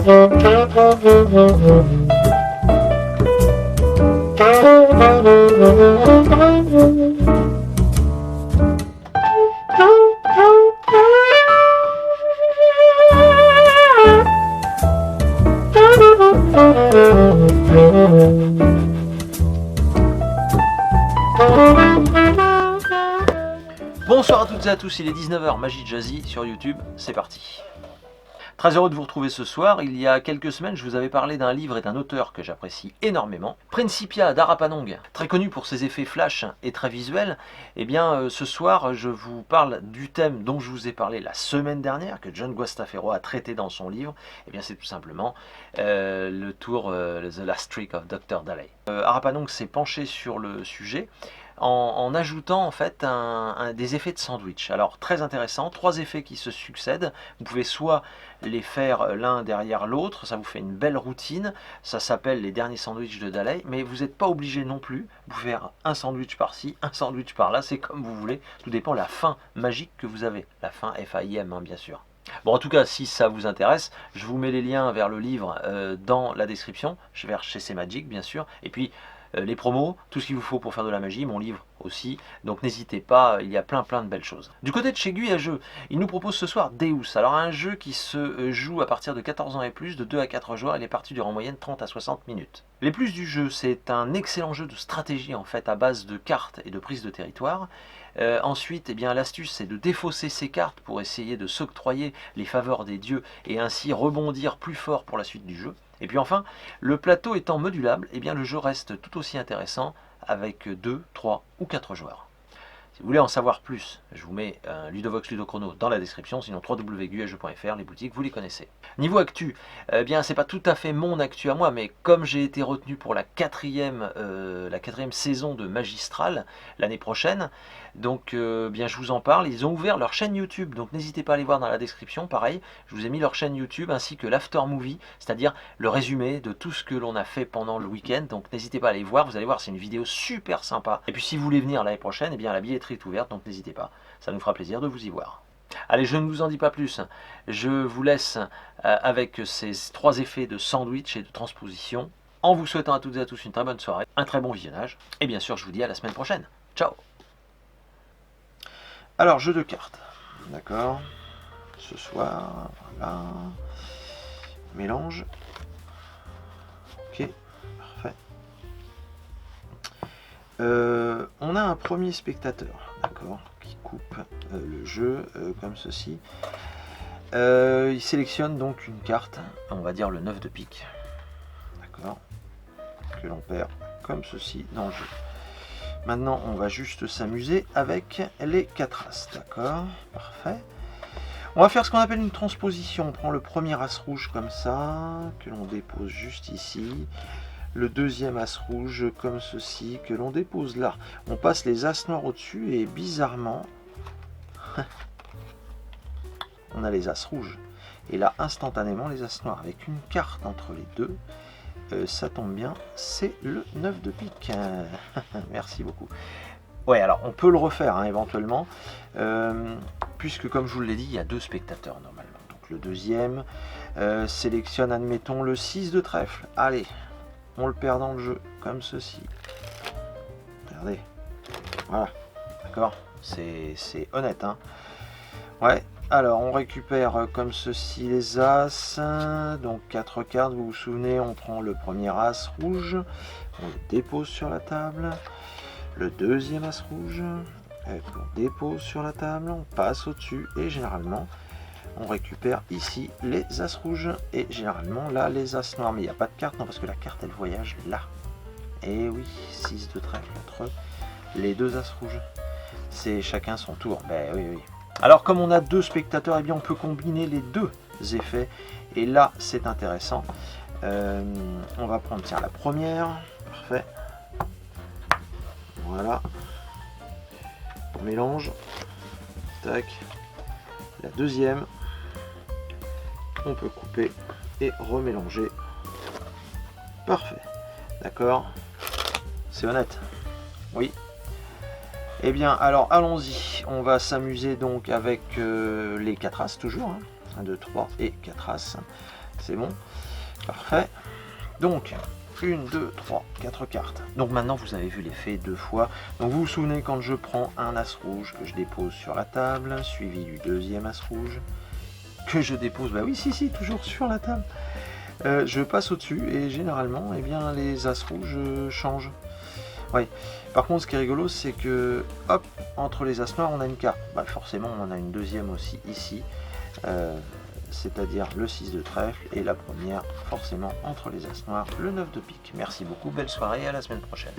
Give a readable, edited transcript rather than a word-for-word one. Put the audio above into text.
Bonsoir à toutes et à tous, il est 19h, Magie Jazzy sur YouTube, c'est parti. Très heureux de vous retrouver ce soir. Il y a quelques semaines, je vous avais parlé d'un livre et d'un auteur que j'apprécie énormément, Principia d'Arapanong, très connu pour ses effets flash et très visuels. Eh bien, ce soir, je vous parle du thème dont je vous ai parlé la semaine dernière, que John Guastafero a traité dans son livre. Eh bien, c'est tout simplement le tour The Last Trick of Dr. Dalley. Arapanong s'est penché sur le sujet en ajoutant en fait des effets de sandwich. Alors très intéressant, 3 effets qui se succèdent. Vous pouvez soit les faire l'un derrière l'autre, ça vous fait une belle routine, ça s'appelle les derniers sandwichs de Dalley, mais vous n'êtes pas obligé non plus, vous pouvez faire un sandwich par-ci, un sandwich par-là, c'est comme vous voulez, tout dépend de la fin magique que vous avez, la fin FAIM bien sûr. Bon, en tout cas, si ça vous intéresse, je vous mets les liens vers le livre dans la description, vers chez C'est Magic bien sûr, et puis les promos, tout ce qu'il vous faut pour faire de la magie, mon livre aussi, donc n'hésitez pas, il y a plein de belles choses. Du côté de chez GUI à jeu, il nous propose ce soir Deus, alors un jeu qui se joue à partir de 14 ans et plus, de 2 à 4 joueurs, et les parties durent en moyenne 30 à 60 minutes. Les plus du jeu, c'est un excellent jeu de stratégie en fait, à base de cartes et de prise de territoire. Ensuite, eh bien, l'astuce c'est de défausser ces cartes pour essayer de s'octroyer les faveurs des dieux et ainsi rebondir plus fort pour la suite du jeu. Et puis enfin, le plateau étant modulable, eh bien, le jeu reste tout aussi intéressant avec 2, 3 ou 4 joueurs. Si vous voulez en savoir plus, je vous mets Ludovox Ludochrono dans la description, sinon www.guajeu.fr, les boutiques, vous les connaissez. Niveau actu, eh bien c'est pas tout à fait mon actu à moi, mais comme j'ai été retenu pour la quatrième saison de Magistral l'année prochaine, donc bien je vous en parle, ils ont ouvert leur chaîne YouTube, donc n'hésitez pas à aller voir dans la description, pareil, je vous ai mis leur chaîne YouTube ainsi que l'after movie, c'est-à-dire le résumé de tout ce que l'on a fait pendant le week-end, donc n'hésitez pas à aller voir, vous allez voir c'est une vidéo super sympa. Et puis si vous voulez venir l'année prochaine, eh bien la billetterie est ouverte, donc n'hésitez pas, ça nous fera plaisir de vous y voir. Allez, je ne vous en dis pas plus, je vous laisse avec ces 3 effets de sandwich et de transposition, en vous souhaitant à toutes et à tous une très bonne soirée, un très bon visionnage, et bien sûr je vous dis à la semaine prochaine. Ciao. Alors, jeu de cartes, d'accord, ce soir, voilà, mélange, ok, parfait. On a un premier spectateur, d'accord, qui coupe le jeu comme ceci. Il sélectionne donc une carte, on va dire le 9 de pique, d'accord, que l'on perd comme ceci dans le jeu. Maintenant, on va juste s'amuser avec les 4 as, d'accord, parfait. On va faire ce qu'on appelle une transposition. On prend le premier as rouge comme ça, que l'on dépose juste ici. Le deuxième as rouge comme ceci, que l'on dépose là. On passe les as noirs au-dessus et bizarrement, on a les as rouges. Et là, instantanément, les as noirs. Avec une carte entre les deux, ça tombe bien, c'est le 9 de pique. Merci beaucoup. Ouais, alors on peut le refaire hein, éventuellement, puisque comme je vous l'ai dit, il y a 2 spectateurs normalement. Donc le deuxième sélectionne, admettons, le 6 de trèfle. Allez, on le perd dans le jeu, comme ceci. Regardez, voilà, d'accord, c'est honnête. Hein. Ouais, alors on récupère comme ceci les as, donc 4 cartes, vous vous souvenez, on prend le premier as rouge, on le dépose sur la table. Le deuxième as rouge, on dépose sur la table, on passe au-dessus et généralement on récupère ici les as rouges et généralement là les as noirs. Mais il n'y a pas de carte, non, parce que la carte elle voyage là. Et oui, 6 de trèfle entre les 2 as rouges. C'est chacun son tour. Ben oui, oui. Alors comme on a 2 spectateurs, eh bien on peut combiner les 2 effets et là c'est intéressant. On va prendre tiens la première, parfait. Voilà, on mélange, tac, la deuxième, on peut couper et remélanger, parfait, d'accord, c'est honnête, oui. Eh bien, alors allons-y, on va s'amuser donc avec les 4 as toujours, hein. 1, 2, 3 et 4 as, c'est bon. Parfait. Donc, 1, 2, 3, 4 cartes. Donc maintenant, vous avez vu l'effet 2 fois. Donc vous vous souvenez quand je prends un as rouge que je dépose sur la table, suivi du deuxième as rouge, que je dépose, bah oui, si, toujours sur la table. Je passe au-dessus et généralement, eh bien, les as rouges changent. Oui. Par contre, ce qui est rigolo, c'est que, hop, entre les as noirs, on a une carte. Bah, forcément, on a une deuxième aussi ici, c'est-à-dire le 6 de trèfle, et la première, forcément, entre les as noirs, le 9 de pique. Merci beaucoup, belle soirée, à la semaine prochaine.